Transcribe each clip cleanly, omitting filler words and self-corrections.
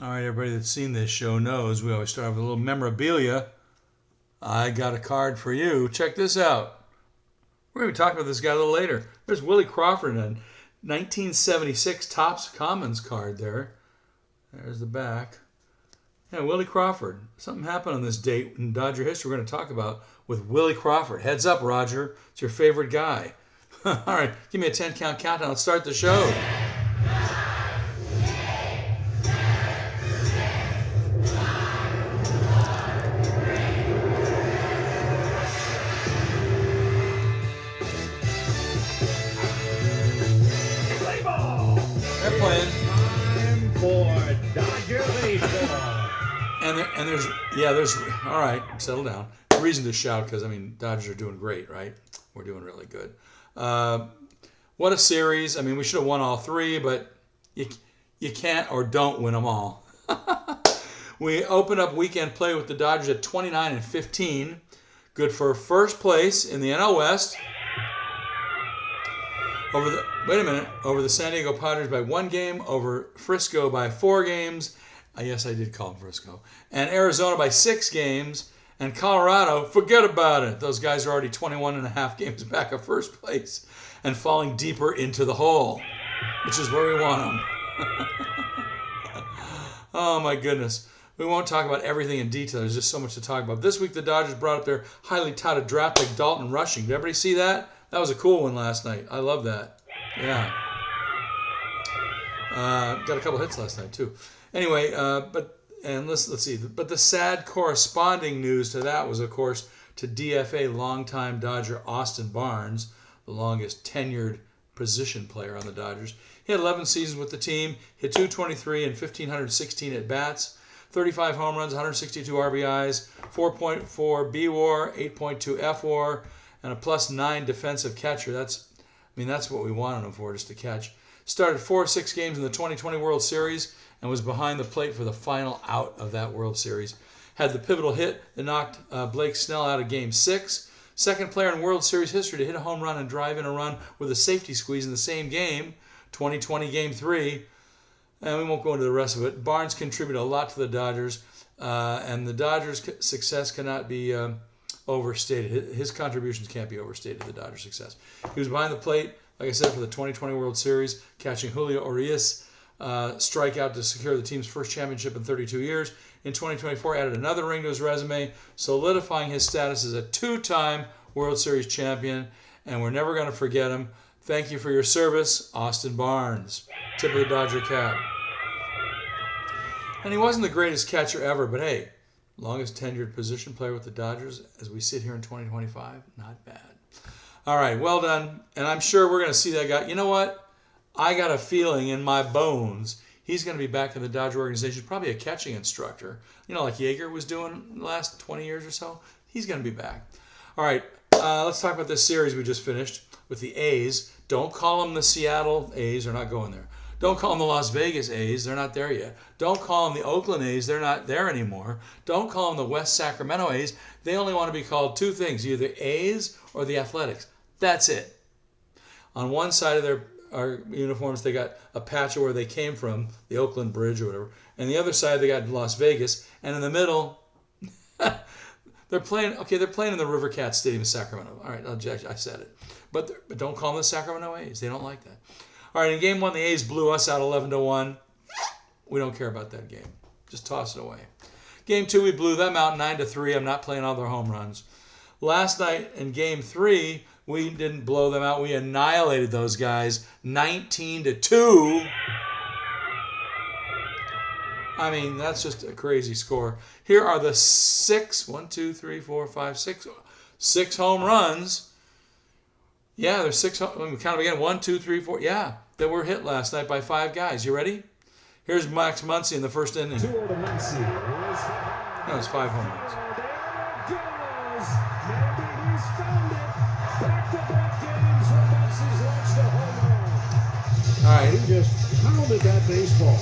All right, everybody that's seen this show knows we always start with a little memorabilia. I got a card for you. Check this out. We're going to be talking about this guy a little later. There's Willie Crawford, a 1976 Topps Commons card there. There's the back. Yeah, Willie Crawford. Something happened on this date in Dodger history we're going to talk about with Willie Crawford. Heads up, Roger. It's your favorite guy. All right, give me a 10-count countdown. Let's start the show. They're playing. Time for Dodger baseball. And there's all right, settle down. Reason to shout because Dodgers are doing great, right? We're doing really good. What a series! We should have won all three, but you can't or don't win them all. We open up weekend play with the Dodgers at 29-15, good for first place in the NL West. Over the San Diego Padres by 1 game, over Frisco by 4 games. Yes, I did call them Frisco. And Arizona by 6 games. And Colorado, forget about it. Those guys are already 21.5 games back of first place and falling deeper into the hole, which is where we want them. Oh, my goodness. We won't talk about everything in detail. There's just so much to talk about. This week, the Dodgers brought up their highly touted draft pick, Dalton Rushing. Did everybody see that? That was a cool one last night. I love that. Yeah. Got a couple hits last night, too. Anyway, let's see. But the sad corresponding news to that was, of course, to DFA longtime Dodger Austin Barnes, the longest tenured position player on the Dodgers. He had 11 seasons with the team, hit .223 and 1,516 at-bats, 35 home runs, 162 RBIs, 4.4 B-WAR, 8.2 F-WAR, and a +9 defensive catcher. That's what we wanted him for, just to catch. Started 4 or 6 games in the 2020 World Series and was behind the plate for the final out of that World Series. Had the pivotal hit that knocked Blake Snell out of Game 6. Second player in World Series history to hit a home run and drive in a run with a safety squeeze in the same game, 2020 Game 3. And we won't go into the rest of it. Barnes contributed a lot to the Dodgers, and the Dodgers' success cannot be overstated. His contributions can't be overstated to the Dodgers' success. He was behind the plate, like I said, for the 2020 World Series, catching Julio Urias strikeout to secure the team's first championship in 32 years. In 2024, added another ring to his resume, solidifying his status as a 2-time World Series champion, and we're never going to forget him. Thank you for your service, Austin Barnes. Tip of the Dodger cap. And he wasn't the greatest catcher ever, but hey, longest tenured position player with the Dodgers as we sit here in 2025, not bad. All right, well done. And I'm sure we're going to see that guy. You know what? I got a feeling in my bones he's going to be back in the Dodger organization, probably a catching instructor. Like Yeager was doing the last 20 years or so. He's going to be back. All right, let's talk about this series we just finished with the A's. Don't call them the Seattle A's. They're not going there. Don't call them the Las Vegas A's. They're not there yet. Don't call them the Oakland A's. They're not there anymore. Don't call them the West Sacramento A's. They only want to be called 2 things, either A's or the Athletics. That's it. On one side of their uniforms, they got a patch of where they came from, the Oakland Bridge or whatever. And the other side, they got Las Vegas. And in the middle, they're playing in the River Cat Stadium in Sacramento. All right, I said it. But don't call them the Sacramento A's. They don't like that. All right, in Game 1, the A's blew us out 11-1. We don't care about that game. Just toss it away. Game 2, we blew them out 9-3. I'm not playing all their home runs. Last night in Game 3, we didn't blow them out. We annihilated those guys 19-2. That's just a crazy score. Here are the 6 home runs. Yeah, there's 6. Let me count them again. 1, 2, 3, 4. Yeah, that were hit last night by 5 guys. You ready? Here's Max Muncy in the first inning. No, it's 5 home runs. Maybe he's found it. Back-to-back games where Muncy's launched a home run. All right. He just pounded that baseball.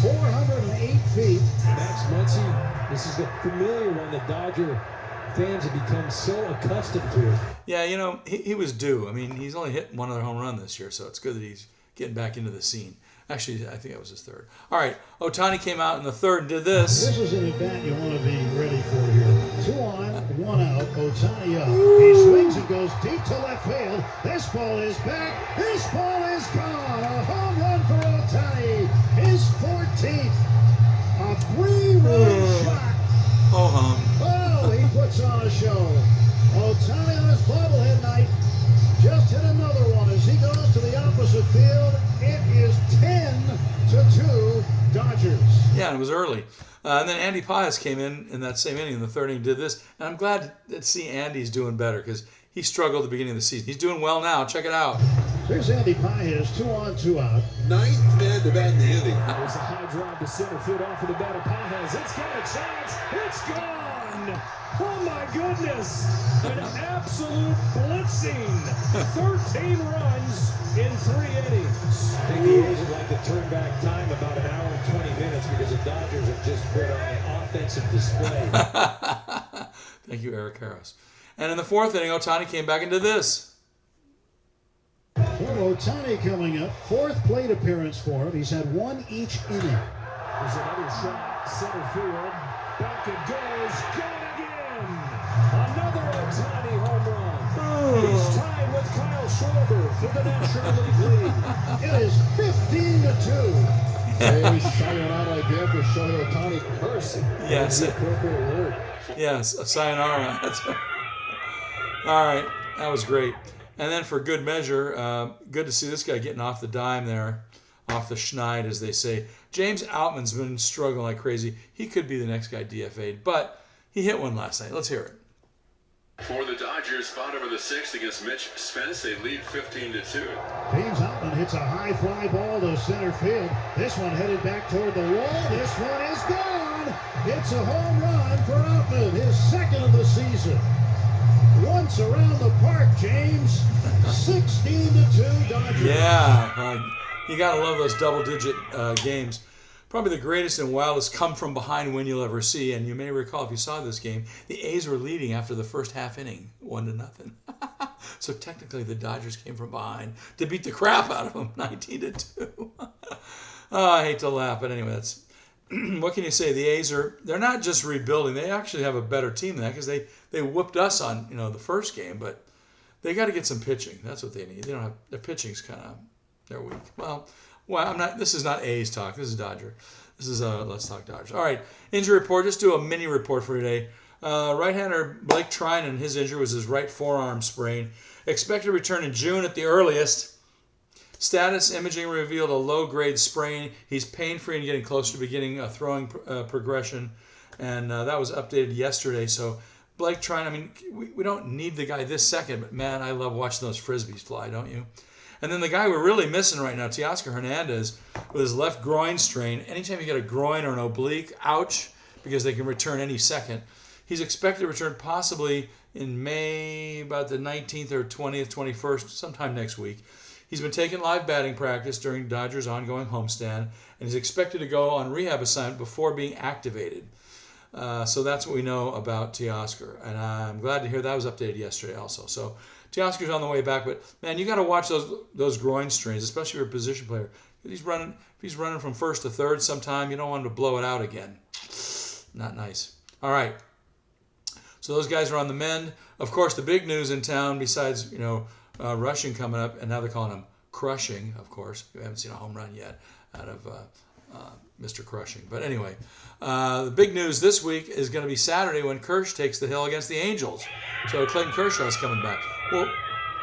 408 feet. Max Muncy, this is the familiar one that Dodger fans have become so accustomed to. Yeah, he was due. He's only hit one other home run this year, so it's good that he's getting back into the scene. Actually, I think that was his third. All right, Ohtani came out in the third and did this. This is an at-bat you want to be ready for here. 2 on, 1 out, Ohtani up. He swings and goes deep to left field. This ball is back. This ball is gone. A home run for Ohtani. His 14th. A 3-run shot. Oh, hum. Oh, he puts on a show. Ohtani on his bobblehead night just hit another one as he goes to the opposite field. It is 10-2 Dodgers. Yeah, it was early. And then Andy Pius came in that same inning in the third inning, did this. And I'm glad to see Andy's doing better because he struggled at the beginning of the season. He's doing well now. Check it out. Here's Andy Pius, 2 on, 2 out. 9th man to bat in the inning. There's a high drive to center field off of the bat of Pius. It's got a chance. It's gone. Oh my goodness. An absolute blitzing. 13 runs in 3 innings. I think the A's would like to turn back time about an hour and 20 minutes because the Dodgers have just put on an offensive display. Thank you, Eric Harris. And in the fourth inning, Ohtani came back into this. Well, Ohtani coming up. 4th plate appearance for him. He's had 1 each inning. There's another shot. Center field. Back it goes. Gone again. Another Ohtani home run. He's tied with Kyle Schwarber for the National League lead. It is 15-2. Hey, sayonara again for Shohei Ohtani. Mercy. Yes. The appropriate word. Yes, a sayonara. That's right. All right, that was great. And then for good measure, good to see this guy getting off the dime there, off the schneid, as they say. James Outman's been struggling like crazy. He could be the next guy DFA'd, but he hit one last night. Let's hear it. For the Dodgers, spot over the 6th against Mitch Spence, they lead 15-2. James Outman hits a high fly ball to center field. This one headed back toward the wall. This one is gone. It's a home run for Outman, his 2nd of the season. Once around the park, James. 16-2 Dodgers. Yeah, you got to love those double-digit games. Probably the greatest and wildest come-from-behind win you'll ever see. And you may recall, if you saw this game, the A's were leading after the first half inning, 1-0. So technically, the Dodgers came from behind to beat the crap out of them, 19-2. Oh, I hate to laugh, but anyway, that's what can you say? The A's they're not just rebuilding. They actually have a better team than that because they whooped us on the first game, but they got to get some pitching. That's what they need. They don't have their pitching's kind of they're weak. Well, I'm not. This is not A's talk. This is Dodger. This is Let's Talk Dodgers. All right, injury report. Just do a mini report for today. Right-hander Blake Trinan, his injury was his right forearm sprain. Expected to return in June at the earliest. Status imaging revealed a low-grade sprain. He's pain-free and getting closer to beginning a throwing progression, and that was updated yesterday. So Blake Trinan, I mean, we don't need the guy this second, but man, I love watching those frisbees fly, don't you? And then the guy we're really missing right now, Teoscar Hernandez, with his left groin strain. Anytime you get a groin or an oblique, ouch, because they can return any second. He's expected to return possibly in May, about the 19th or 20th, 21st, sometime next week. He's been taking live batting practice during Dodgers' ongoing homestand, and he's expected to go on rehab assignment before being activated. So that's what we know about Teoscar, and I'm glad to hear that was updated yesterday also. So Teoscar's on the way back, but man, you got to watch those groin strains, especially for a position player. If he's running from first to third sometime, you don't want him to blow it out again. Not nice. All right. So those guys are on the mend. Of course, the big news in town, besides rushing coming up, and now they're calling him crushing. Of course, we haven't seen a home run yet out of Mr. Crushing. But anyway, the big news this week is going to be Saturday when Kersh takes the hill against the Angels. So Clayton Kershaw's coming back. Well,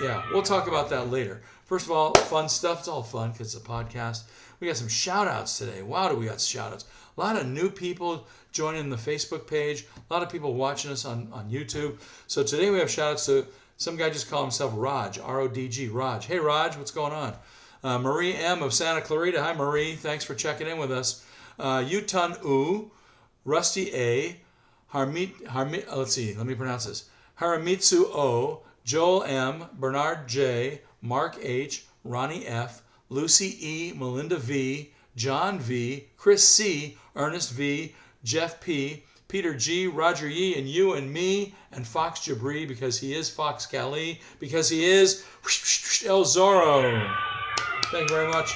yeah, we'll talk about that later. First of all, fun stuff. It's all fun because it's a podcast. We got some shout-outs today. Wow, do we got shout-outs. A lot of new people joining the Facebook page. A lot of people watching us on YouTube. So today we have shout-outs to some guy just called himself Raj, R-O-D-G, Raj. Hey, Raj, what's going on? Marie M. of Santa Clarita. Hi, Marie. Thanks for checking in with us. Yutun U, Rusty A, let's see, let me pronounce this. Haramitsu O, Joel M, Bernard J, Mark H, Ronnie F, Lucy E, Melinda V, John V, Chris C, Ernest V, Jeff P, Peter G, Roger Yee, and you and me, and Fox Jabri, because he is Fox Cali, because he is El Zorro. Thank you very much.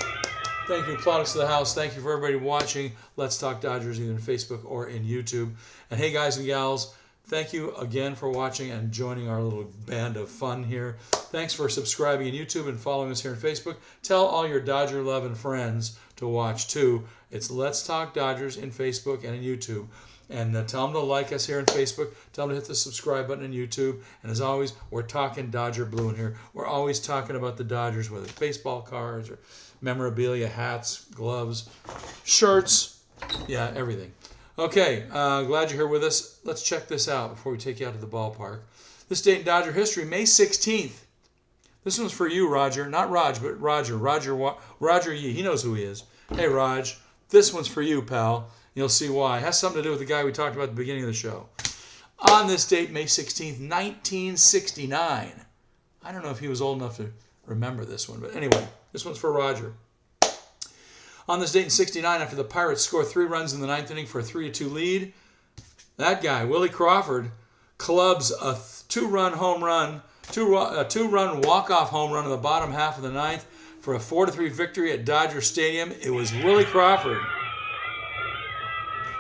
Thank you, plaudits to the house. Thank you for everybody watching Let's Talk Dodgers, either in Facebook or in YouTube. And hey, guys and gals, thank you again for watching and joining our little band of fun here. Thanks for subscribing in YouTube and following us here on Facebook. Tell all your Dodger loving friends to watch too. It's Let's Talk Dodgers in Facebook and in YouTube. And tell them to like us here on Facebook. Tell them to hit the subscribe button on YouTube. And as always, we're talking Dodger Blue in here. We're always talking about the Dodgers, whether it's baseball cards or memorabilia, hats, gloves, shirts, yeah, everything. Okay, glad you're here with us. Let's check this out before we take you out to the ballpark. This date in Dodger history, May 16th. This one's for you, Roger. Not Raj, but Roger. Roger Yee. He knows who he is. Hey, Raj, this one's for you, pal. You'll see why. It has something to do with the guy we talked about at the beginning of the show. On this date, May 16th, 1969. I don't know if he was old enough to remember this one, but anyway, this one's for Roger. On this date in 69, after the Pirates score 3 runs in the 9th inning for a 3-2 lead, that guy, Willie Crawford, clubs a 2-run home run, a 2-run walk-off home run in the bottom half of the 9th for a 4-3 victory at Dodger Stadium. It was Willie Crawford.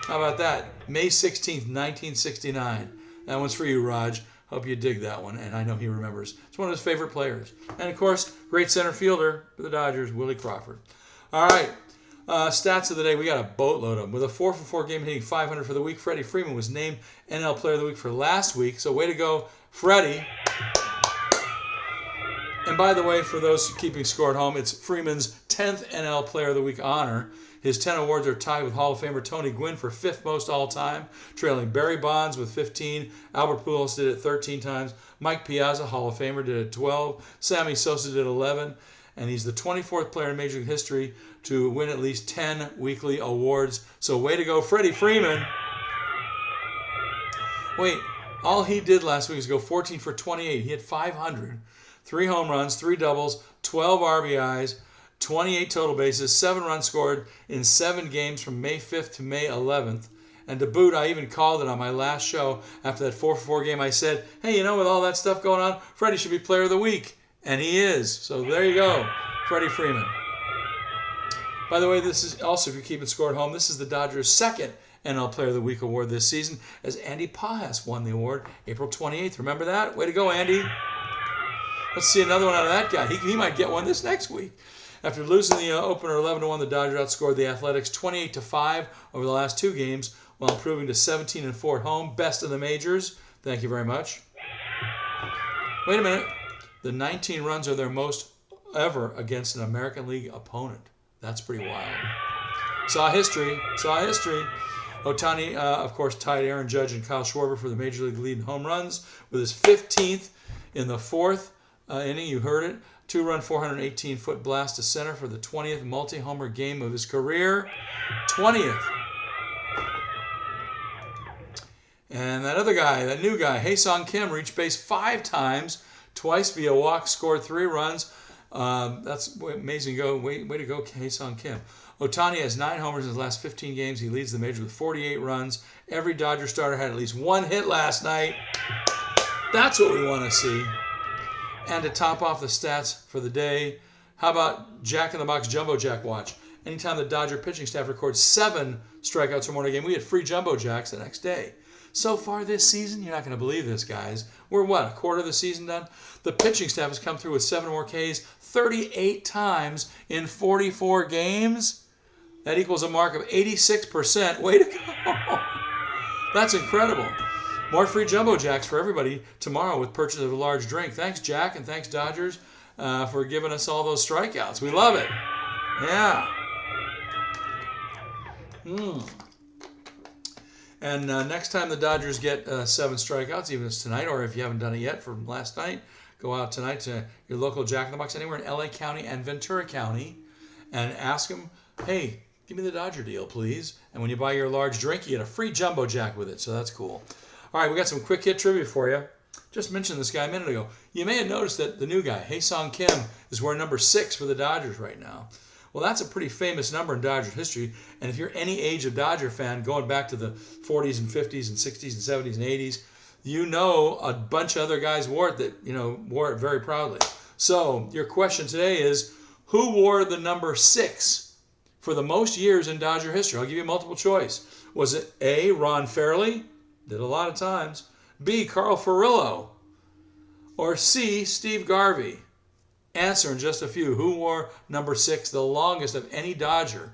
How about that? May 16th, 1969. That one's for you, Raj. Hope you dig that one, and I know he remembers. It's one of his favorite players. And, of course, great center fielder for the Dodgers, Willie Crawford. All right, stats of the day. We got a boatload of them. With a 4-for-4 game hitting .500 for the week, Freddie Freeman was named NL Player of the Week for last week. So way to go, Freddie. And by the way, for those keeping score at home, it's Freeman's 10th NL Player of the Week honor. His 10 awards are tied with Hall of Famer Tony Gwynn for 5th most all-time, trailing Barry Bonds with 15. Albert Pujols did it 13 times. Mike Piazza, Hall of Famer, did it 12. Sammy Sosa did 11. And he's the 24th player in Major League history to win at least 10 weekly awards. So way to go, Freddie Freeman. Wait, all he did last week was go 14 for 28. He had 500, 3 home runs, 3 doubles, 12 RBIs, 28 total bases, 7 runs scored in 7 games from May 5th to May 11th. And to boot, I even called it on my last show after that 4-for-4 game. I said, hey, you know, with all that stuff going on, Freddie should be Player of the Week. And he is. So there you go, Freddie Freeman. By the way, this is also, if you're keeping score at home, this is the Dodgers' 2nd NL Player of the Week award this season, as Andy Pajas won the award April 28th. Remember that? Way to go, Andy. Let's see another one out of that guy. He might get one this next week. After losing the opener 11-1, the Dodgers outscored the Athletics 28-5 over the last 2 games, while improving to 17-4 at home. Best in the majors. Thank you very much. Wait a minute. The 19 runs are their most ever against an American League opponent. That's pretty wild. Saw history. Ohtani, of course, tied Aaron Judge and Kyle Schwarber for the Major League lead in home runs with his 15th in the 4th inning. You heard it. 2-run, 418-foot blast to center for the 20th multi-homer game of his career. 20th. And that other guy, that new guy, Hae-Sung Kim, reached base 5 times, twice via walk, scored 3 runs. That's amazing. Way to go, Hae-Sung Kim. Ohtani has 9 homers in his last 15 games. He leads the major with 48 runs. Every Dodger starter had at least 1 hit last night. That's what we want to see. And to top off the stats for the day, how about Jack in the Box Jumbo Jack watch? Anytime the Dodger pitching staff records 7 strikeouts or more in a game, we get free Jumbo Jacks the next day. So far this season, you're not going to believe this, guys. We're what, a quarter of the season done? The pitching staff has come through with 7 or more Ks 38 times in 44 games. That equals a mark of 86%. Way to go. That's incredible. More free Jumbo Jacks for everybody tomorrow with purchase of a large drink. Thanks, Jack, and thanks, Dodgers, for giving us all those strikeouts. We love it. Yeah. And next time the Dodgers get 7 strikeouts, even if it's tonight, or if you haven't done it yet from last night, go out tonight to your local Jack in the Box anywhere in LA County and Ventura County and ask them, hey, give me the Dodger deal, please. And when you buy your large drink, you get a free Jumbo Jack with it, so that's cool. All right, we got some quick hit trivia for you. Just mentioned this guy a minute ago. You may have noticed that the new guy, Hae-Sung Kim, is wearing number 6 for the Dodgers right now. Well, that's a pretty famous number in Dodgers history. And if you're any age of Dodger fan, going back to the 40s and 50s and 60s and 70s and 80s, you know a bunch of other guys wore it that, wore it very proudly. So your question today is, who wore the number 6 for the most years in Dodger history? I'll give you multiple choice. Was it A, Ron Fairley? Did a lot of times. B, Carl Furillo? Or C, Steve Garvey? Answer in just a few. Who wore number 6 the longest of any Dodger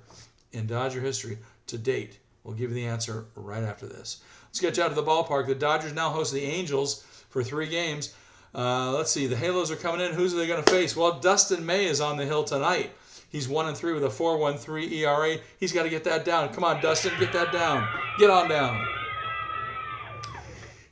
in Dodger history to date? We'll give you the answer right after this. Let's get you out to the ballpark. The Dodgers now host the Angels for 3 games. Let's see. The Halos are coming in. Who's are they going to face? Well, Dustin May is on the hill tonight. He's 1-3 with a 4.13 ERA. He's got to get that down. Come on, Dustin, get that down. Get on down.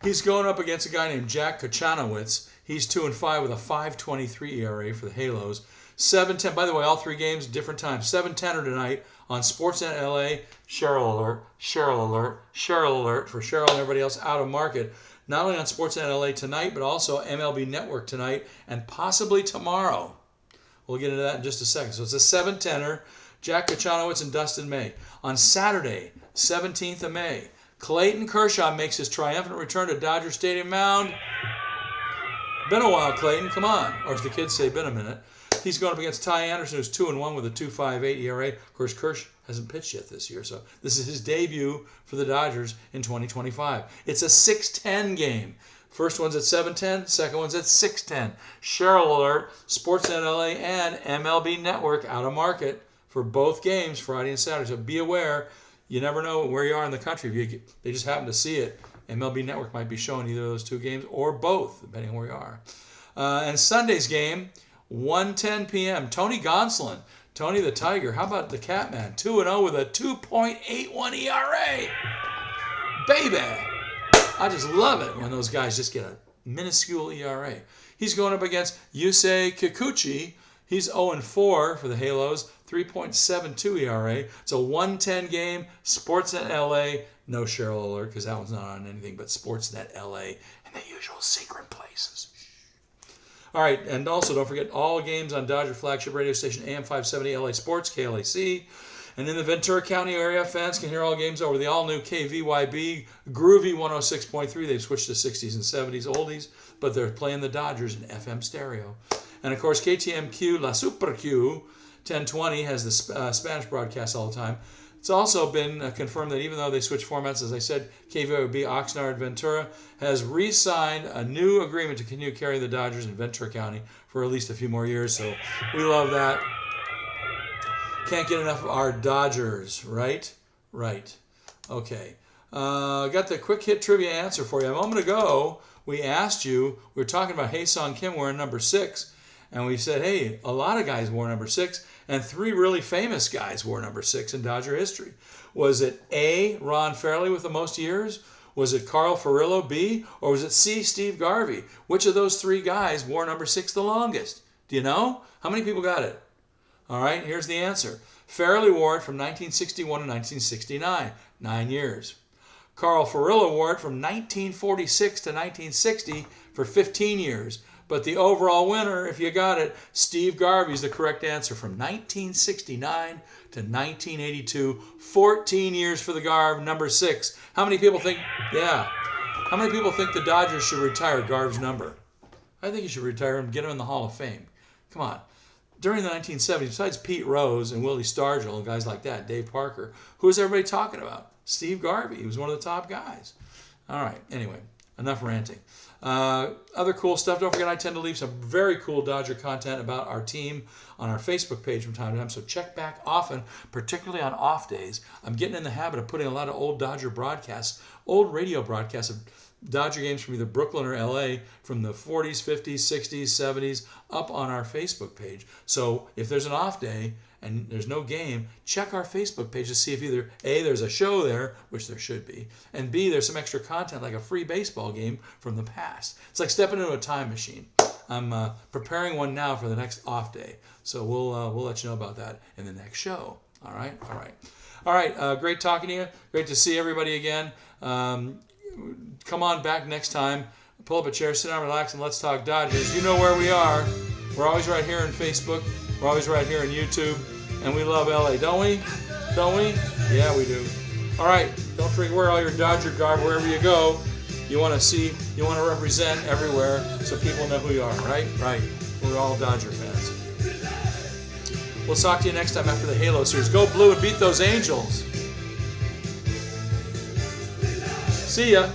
He's going up against a guy named Jack Kochanowicz. He's 2-5 with a 5.23 ERA for the Halos. 7:10. By the way, all 3 games different times. 7:10 tonight on Sportsnet LA. Cheryl alert, Cheryl alert, Cheryl alert for Cheryl and everybody else out of market. Not only on Sportsnet LA tonight, but also MLB Network tonight and possibly tomorrow. We'll get into that in just a second. So it's a 7:10er. Jack Kochanowicz and Dustin May. On Saturday, 17th of May, Clayton Kershaw makes his triumphant return to Dodger Stadium mound. Been a while, Clayton. Come on. Or as the kids say, been a minute. He's going up against Ty Anderson, who's 2-1 with a 2.58 ERA. Of course, Kersh hasn't pitched yet this year, so this is his debut for the Dodgers in 2025. It's a 6:10 game. First one's at 7:10, second one's at 6:10. Cheryl alert, Sportsnet LA and MLB Network out of market for both games, Friday and Saturday. So be aware, you never know where you are in the country. If they just happen to see it, MLB Network might be showing either of those 2 games or both, depending on where you are. And Sunday's game, 1:10 p.m. Tony Gonsolin, Tony the Tiger. How about the Catman? 2-0 with a 2.81 ERA. Baby! I just love it when those guys just get a minuscule ERA. He's going up against Yusei Kikuchi. He's 0-4 for the Halos, 3.72 ERA. It's a 1:10 game. Sportsnet LA. No Cheryl alert because that one's not on anything but Sportsnet LA and the usual secret places. All right, and also don't forget all games on Dodger flagship radio station AM 570 LA Sports, KLAC. And in the Ventura County area, fans can hear all games over the all-new KVYB Groovy 106.3. They've switched to 60s and 70s oldies, but they're playing the Dodgers in FM stereo. And, of course, KTMQ La Super Q 1020 has the Spanish broadcast all the time. It's also been confirmed that even though they switched formats, as I said, KVOB Oxnard Ventura has re-signed a new agreement to continue carrying the Dodgers in Ventura County for at least a few more years. So we love that. Can't get enough of our Dodgers, right? Right. Okay. Got the quick hit trivia answer for you. A moment ago, we asked you, we were talking about Hae-Sung Kim wearing number 6, and we said, hey, a lot of guys wore number 6, and 3 really famous guys wore number 6 in Dodger history. Was it A, Ron Fairley with the most years? Was it Carl Furillo, B, or was it C, Steve Garvey? Which of those 3 guys wore number 6 the longest? Do you know? How many people got it? All right, here's the answer. Fairley wore it from 1961 to 1969, 9 years. Carl Furillo wore it from 1946 to 1960 for 15 years. But the overall winner, if you got it, Steve Garvey is the correct answer from 1969 to 1982. 14 years for the Garv, number 6. How many people think, how many people think the Dodgers should retire Garv's number? I think you should retire him, get him in the Hall of Fame. Come on. During the 1970s, besides Pete Rose and Willie Stargell and guys like that, Dave Parker, who was everybody talking about? Steve Garvey. He was one of the top guys. All right. Anyway, enough ranting. Other cool stuff. Don't forget, I tend to leave some very cool Dodger content about our team on our Facebook page from time to time. So check back often, particularly on off days. I'm getting in the habit of putting a lot of old Dodger broadcasts, old radio broadcasts of Dodger games from either Brooklyn or LA from the 40s, 50s, 60s, 70s up on our Facebook page. So if there's an off day and there's no game, check our Facebook page to see if either A, there's a show there, which there should be, and B, there's some extra content like a free baseball game from the past. It's like stepping into a time machine. I'm preparing one now for the next off day. So we'll let you know about that in the next show. All right. Great talking to you. Great to see everybody again. Come on back next time. Pull up a chair, sit down, relax, and let's talk Dodgers. You know where we are. We're always right here on Facebook. We're always right here on YouTube. And we love LA, don't we? Don't we? Yeah, we do. All right. Don't forget, wear all your Dodger garb wherever you go. You want to represent everywhere so people know who you are, right? Right. We're all Dodger fans. We'll talk to you next time after the Halo series. Go Blue and beat those Angels. See ya.